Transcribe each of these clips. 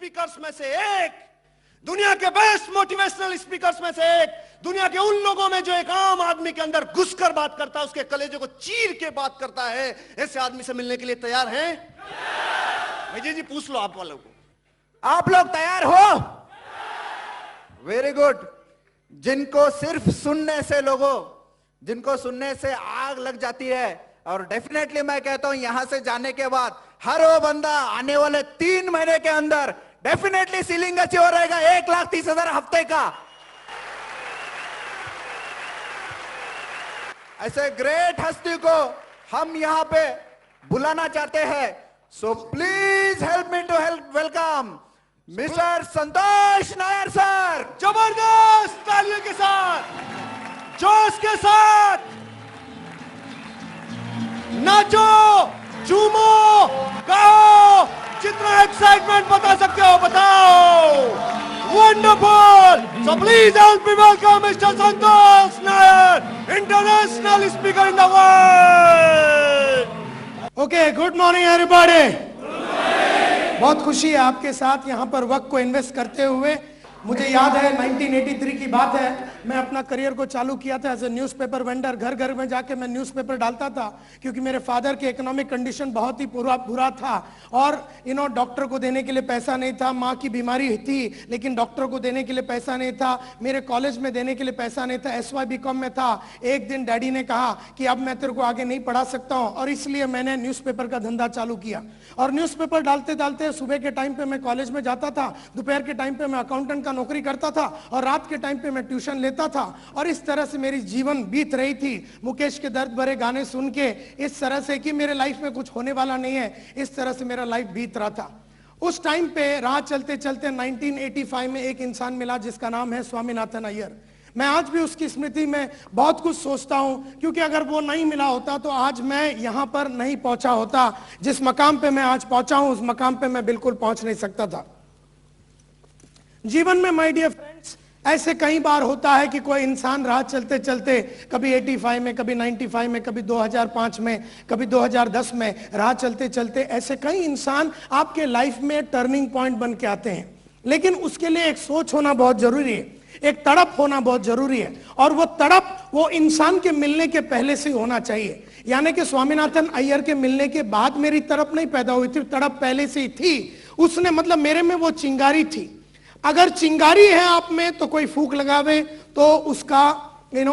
Speakers में से एक, दुनिया के बेस्ट मोटिवेशनल स्पीकर्स में से एक, दुनिया के उन लोगों में जो एक आम आदमी के अंदर घुसकर बात करता है, उसके कलेजे को चीर के बात करता है। ऐसे आदमी से मिलने के लिए तैयार हैं? विजय जी पूछ लो आप वालों को, आप लोग तैयार हो? Very good. जिनको सिर्फ सुनने से जिनको सुनने से आग लग जाती है, और डेफिनेटली मैं कहता हूं यहां से जाने के बाद हर वो बंदा आने वाले 3 महीने के अंदर डेफिनेटली सीलिंग अचीव रहेगा 1,30,000 हफ्ते का। ऐसे ग्रेट हस्ती को हम यहां पे बुलाना चाहते हैं। So please help me to welcome mister Santosh Nair sir. जबरदस्त तालियों के साथ, जोश के साथ नाचो, झूमो, गाओ, जितना एक्साइटमेंट बता सकते हो बताओ। Wonderful. So please help me welcome mister Santosh Nair, international speaker in the world. Okay, good morning everybody. बहुत खुशी है आपके साथ यहाँ पर वक्त को इन्वेस्ट करते हुए। मुझे याद है 1983 की बात है, मैं अपना करियर को चालू किया था एज ए न्यूज़पेपर वेंडर। घर घर में जाके मैं न्यूज़पेपर डालता था, क्योंकि मेरे फादर की इकोनॉमिक कंडीशन बहुत ही बुरा था, और डॉक्टर को देने के लिए पैसा नहीं था। माँ की बीमारी थी, लेकिन डॉक्टर को देने के लिए पैसा नहीं था। मेरे कॉलेज में देने के लिए पैसा नहीं था, SY BCom में था। एक दिन डैडी ने कहा कि अब मैं तेरे को आगे नहीं पढ़ा सकता हूँ, और इसलिए मैंने न्यूज़पेपर का धंधा चालू किया। और न्यूज़पेपर डालते डालते सुबह के टाइम पे मैं कॉलेज में जाता था, दोपहर के टाइम पे मैं अकाउंटेंट का नौकरी करता था, और रात के टाइम पे मैं ट्यूशन लेता था। और इस तरह से मेरी जीवन बीत रही थी, मुकेश के दर्द भरे गाने सुन के, इस तरह से कि मेरे लाइफ में कुछ होने वाला नहीं है, इस तरह से मेरा लाइफ बीत रहा था। उस टाइम पे राह चलते चलते 1985 में एक इंसान मिला जिसका नाम है स्वामीनाथन अय्यर। मैं आज भी उसकी स्मृति में बहुत कुछ सोचता हूं, क्योंकि अगर वो नहीं मिला होता तो आज मैं यहां पर नहीं पहुंचा होता। जिस मकाम पे मैं आज पहुंचा हूं, उस मकाम पे मैं बिल्कुल पहुंच नहीं सकता था। जीवन में माय डियर फ्रेंड्स, ऐसे कई बार होता है कि कोई इंसान राह चलते चलते कभी 85 में, कभी 95 में, कभी 2005 में, कभी 2010 में, राह चलते चलते ऐसे कई इंसान आपके लाइफ में टर्निंग पॉइंट बन के आते हैं। लेकिन उसके लिए एक सोच होना बहुत जरूरी है, एक तड़प होना बहुत जरूरी है, और वो तड़प वो इंसान के मिलने के पहले से होना चाहिए। यानी कि स्वामीनाथन अय्यर के मिलने के बाद मेरी तड़प नहीं पैदा हुई थी, तड़प पहले से ही थी। उसने मतलब मेरे में वो चिंगारी थी। अगर चिंगारी है आप में तो कोई फूंक लगावे तो उसका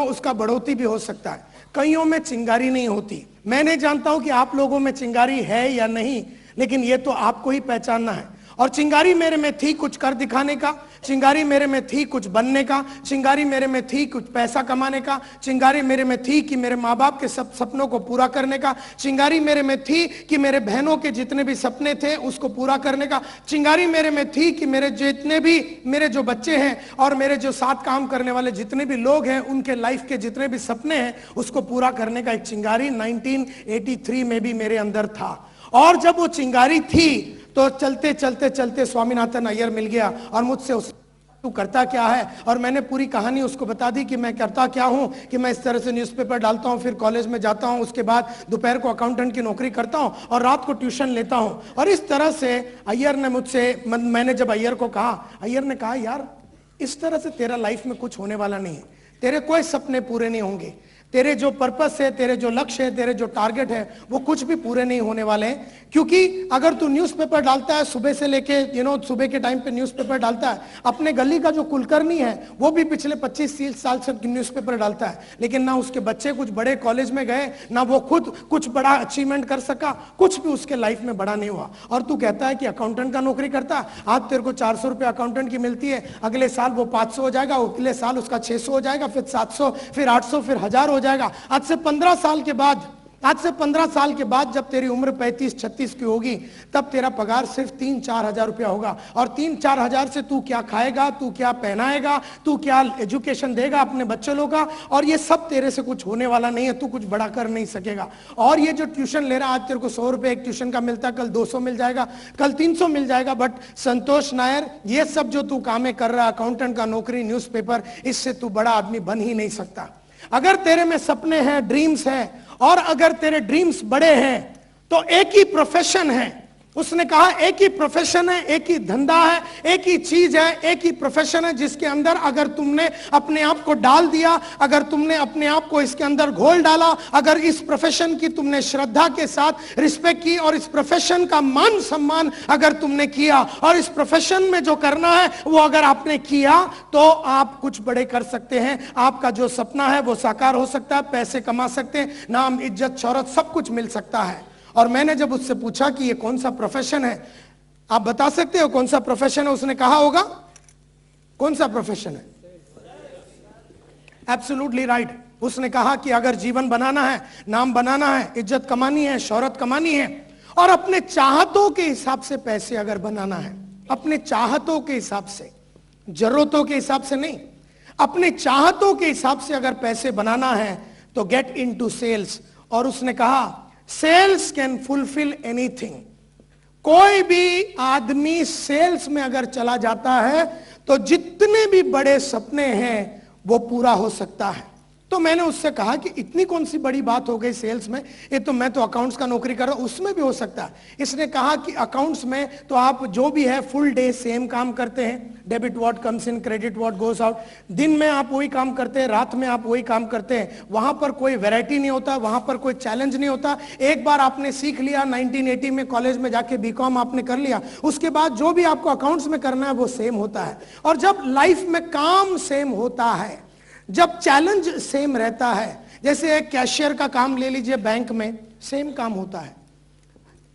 उसका बढ़ोतरी भी हो सकता है। कईयों में चिंगारी नहीं होती। मैं नहीं जानता हूं कि आप लोगों में चिंगारी है या नहीं, लेकिन ये तो आपको ही पहचानना है। और चिंगारी मेरे में थी कुछ कर दिखाने का, चिंगारी मेरे में थी कुछ बनने का, चिंगारी मेरे में थी कुछ पैसा कमाने का, चिंगारी मेरे में थी कि मेरे माँ बाप के सब सपनों को पूरा करने का, चिंगारी मेरे में थी कि मेरे बहनों के जितने भी सपने थे उसको पूरा करने का, चिंगारी मेरे में थी कि मेरे जितने भी मेरे जो बच्चे हैं और मेरे जो साथ काम करने वाले जितने भी लोग हैं उनके लाइफ के जितने भी सपने हैं उसको पूरा करने का एक चिंगारी 1983 में भी मेरे अंदर था। और जब वो चिंगारी थी तो चलते चलते चलते स्वामीनाथन अय्यर मिल गया और मुझसे उस तू करता क्या है, और मैंने पूरी कहानी उसको बता दी कि मैं करता क्या हूं, कि मैं इस तरह से न्यूज़पेपर डालता हूं, फिर कॉलेज में जाता हूं, उसके बाद दोपहर को अकाउंटेंट की नौकरी करता हूं और रात को ट्यूशन लेता हूं। और इस तरह से अय्यर ने मुझसे, मैंने जब अय्यर को कहा, अय्यर ने कहा यार इस तरह से तेरा लाइफ में कुछ होने वाला नहीं है, तेरे कोई सपने पूरे नहीं होंगे, तेरे जो पर्पस है, तेरे जो लक्ष्य है, तेरे जो टारगेट है वो कुछ भी पूरे नहीं होने वाले हैं। क्योंकि अगर तू न्यूज़पेपर डालता है सुबह से लेके सुबह के टाइम पे न्यूज़पेपर डालता है, अपने गली का जो कुलकर्णी है वो भी पिछले 25-30 साल से न्यूज़पेपर डालता है, लेकिन ना उसके बच्चे कुछ बड़े कॉलेज में गए, ना वो खुद कुछ बड़ा अचीवमेंट कर सका, कुछ भी उसके लाइफ में बड़ा नहीं हुआ। और तू कहता है कि अकाउंटेंट का नौकरी करता है, आज तेरे को 400 रुपये अकाउंटेंट की मिलती है, अगले साल वो 500 हो जाएगा, अगले साल उसका 600 हो जाएगा, फिर 700, फिर 800, फिर 1000 हो जाएगा। आज से 15 साल के बाद जब तेरी उम्र 35-36 की होगी तब तेरा पगार सिर्फ 3-4 हजार रुपया होगा। और 3-4 हजार से तू क्या खाएगा, तू क्या पहनाएगा, तू क्या एजुकेशन देगा अपने बच्चे लोग का, और ये सब तेरे से कुछ होने वाला नहीं है, तू कुछ बड़ा कर नहीं सकेगा। और ये जो ट्यूशन ले रहा, आज तेरे को 100 रुपए एक ट्यूशन का मिलता है, कल 200 मिल जाएगा, कल 300 मिल जाएगा। बट संतोष नायर, ये सब जो तू कामें कर रहा, अकाउंटेंट का नौकरी, न्यूज़पेपर, इससे तू बड़ा आदमी बन ही नहीं सकता। अगर तेरे में सपने हैं, ड्रीम्स हैं, और अगर तेरे ड्रीम्स बड़े हैं तो एक ही प्रोफेशन है उसने कहा एक ही प्रोफेशन है, एक ही धंधा है, एक ही चीज है, एक ही प्रोफेशन है जिसके अंदर अगर तुमने अपने आप को डाल दिया, अगर तुमने अपने आप को इसके अंदर घोल डाला, अगर इस प्रोफेशन की तुमने श्रद्धा के साथ रिस्पेक्ट की और इस प्रोफेशन का मान सम्मान अगर तुमने किया और इस प्रोफेशन में जो करना है वो अगर आपने किया तो आप कुछ बड़े कर सकते हैं। आपका जो सपना है वो साकार हो सकता है, पैसे कमा सकते हैं, नाम इज्जत शोहरत सब कुछ मिल सकता है। और मैंने जब उससे पूछा कि ये कौन सा प्रोफेशन है, आप बता सकते हो कौन सा प्रोफेशन है? उसने कहा होगा कौन सा प्रोफेशन है? Absolutely right. उसने कहा कि अगर जीवन बनाना है, नाम बनाना है, इज्जत कमानी है, शोहरत कमानी है और अपने चाहतों के हिसाब से पैसे अगर बनाना है, अपने चाहतों के हिसाब से, जरूरतों के हिसाब से नहीं, अपने चाहतों के हिसाब से अगर पैसे बनाना है तो गेट इनटू सेल्स। और उसने कहा सेल्स कैन फुलफिल एनीथिंग। कोई भी आदमी सेल्स में अगर चला जाता है तो जितने भी बड़े सपने हैं वो पूरा हो सकता है। तो मैंने उससे कहा कि इतनी कौन सी बड़ी बात हो गई सेल्स में, ये तो मैं तो अकाउंट्स का नौकरी कर रहा हूं, उसमें भी हो सकता है। इसने कहा कि अकाउंट्स में तो आप जो भी है फुल डे सेम काम करते हैं, debit what comes in, credit what goes out, दिन में आप वही काम करते हैं, रात में आप वही काम करते हैं। वहां पर कोई वैरायटी नहीं होता, वहां पर कोई चैलेंज नहीं होता। एक बार आपने सीख लिया, 1980 में कॉलेज में जाके बीकॉम आपने कर लिया, उसके बाद जो भी आपको अकाउंट्स में करना है वो सेम होता है। और जब लाइफ में काम सेम होता है, जब चैलेंज सेम रहता है, जैसे एक कैशियर का काम ले लीजिए, बैंक में सेम काम होता है।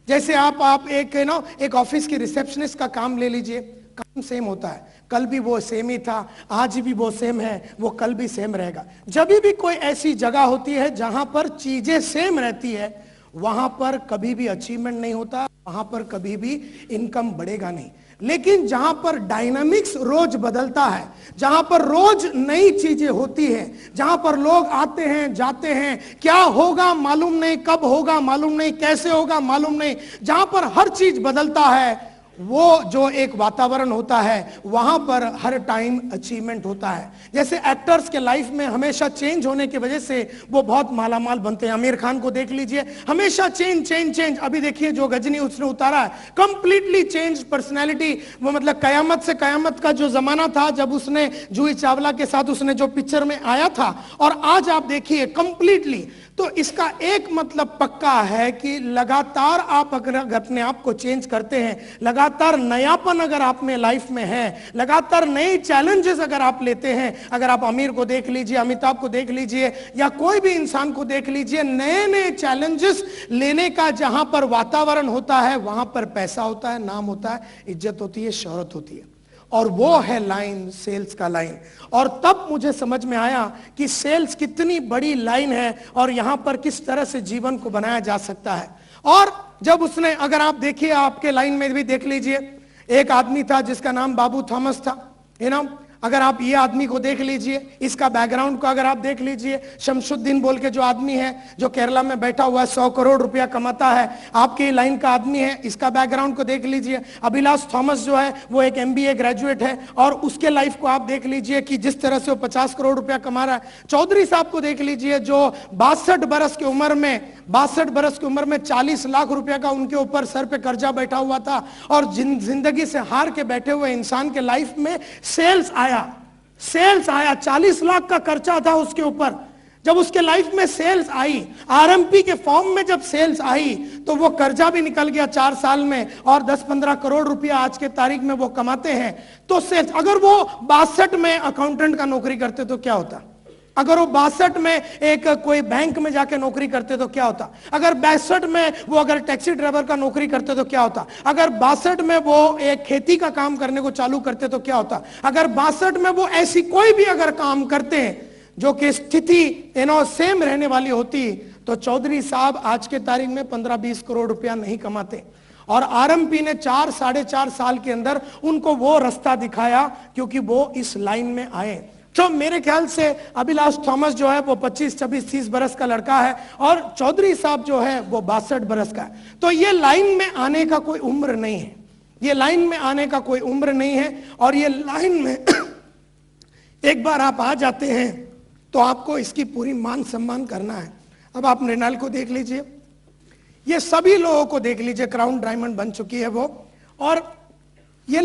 जैसे आप एक ऑफिस की रिसेप्शनिस्ट का काम ले लीजिए, काम सेम होता है। कल भी वो सेम ही था, आज भी वो सेम है, वो कल भी सेम रहेगा। जब भी कोई ऐसी जगह होती है जहां पर चीजें सेम रहती है, वहां पर कभी भी अचीवमेंट नहीं होता, वहां पर कभी भी इनकम बढ़ेगा नहीं। लेकिन जहां पर डायनामिक्स रोज बदलता है, जहां पर रोज नई चीजें होती है, जहां पर लोग आते हैं जाते हैं, क्या होगा मालूम नहीं, कब होगा मालूम नहीं, कैसे होगा मालूम नहीं, जहां पर हर चीज बदलता है, वो जो एक वातावरण होता है वहां पर हर टाइम अचीवमेंट होता है। जैसे एक्टर्स के लाइफ में हमेशा चेंज होने की वजह से वो बहुत मालामाल बनते हैं। आमिर खान को देख लीजिए, हमेशा चेंज चेंज चेंज। अभी देखिए जो गजनी उसने उतारा है, कंप्लीटली चेंज पर्सनैलिटी। वो मतलब कयामत से कयामत का जो जमाना था जब उसने जूही चावला के साथ उसने जो पिक्चर में आया था, और आज आप देखिए कंप्लीटली। तो इसका एक मतलब पक्का है कि लगातार आप अगर अपने आप को चेंज करते हैं, लगातार नयापन अगर आप में लाइफ में है, लगातार नए चैलेंजेस अगर आप लेते हैं, अगर आप आमिर को देख लीजिए, अमिताभ को देख लीजिए, या कोई भी इंसान को देख लीजिए, नए नए चैलेंजेस लेने का जहां पर वातावरण होता है वहां पर पैसा होता है, नाम होता है, इज्जत होती है, शोहरत होती है। और वो है लाइन, सेल्स का लाइन। और तब मुझे समझ में आया कि सेल्स कितनी बड़ी लाइन है और यहां पर किस तरह से जीवन को बनाया जा सकता है। और जब उसने, अगर आप देखिए आपके लाइन में भी देख लीजिए, एक आदमी था जिसका नाम बाबू थॉमस था, है ना। अगर आप ये आदमी को देख लीजिए, इसका बैकग्राउंड को अगर आप देख लीजिए, शमशुद्दीन बोल के जो आदमी है जो केरला में बैठा हुआ है, 100 करोड़ रुपया कमाता है, आपके लाइन का आदमी है, इसका बैकग्राउंड को देख लीजिए। अभिलाष थॉमस जो है वो एक MBA ग्रेजुएट है और उसके लाइफ को आप देख लीजिए कि जिस तरह से वो 50 करोड़ रुपया कमा रहा है। चौधरी साहब को देख लीजिए जो 62 बरस की उम्र में 40 लाख रुपया का उनके ऊपर सर पे कर्जा बैठा हुआ था, और जिंदगी से हार के बैठे हुए इंसान के लाइफ में सेल्स आया। 40 लाख का खर्चा था उसके ऊपर। जब उसके लाइफ में सेल्स आई, RMP के फॉर्म में जब सेल्स आई, तो वो कर्जा भी निकल गया 4 साल में, और 10-15 करोड़ रुपया आज के तारीख में वो कमाते हैं। तो सेल्स, अगर वो 62 में अकाउंटेंट का नौकरी करते तो क्या होता, अगर वो 62 में एक कोई बैंक में जाके नौकरी करते तो क्या होता, अगर 62 में वो अगर टैक्सी ड्राइवर का नौकरी करते तो क्या होता, अगर 62 में वो एक खेती का काम करने को चालू करते तो क्या होता, अगर 62 में वो ऐसी कोई भी अगर काम करते हैं जो कि स्थिति सेम रहने वाली होती, तो चौधरी साहब आज के तारीख में 15-20 करोड़ रुपया नहीं कमाते। और RMP ने 4-4.5 साल के अंदर उनको वो रास्ता दिखाया, क्योंकि वो इस लाइन में आए। तो मेरे ख्याल से अभिलाष थॉमस जो है वो 25, 26, 30 बरस का लड़का है, और चौधरी साहब जो है वो 62 बरस का है। तो ये लाइन में आने का कोई उम्र नहीं है, ये लाइन में आने का कोई उम्र नहीं है। और ये लाइन में एक बार आप आ जाते हैं तो आपको इसकी पूरी मान सम्मान करना है। अब आप मृणाल को देख लीजिए, ये सभी लोगों को देख लीजिए, क्राउन डायमंड बन चुकी है वो। और ये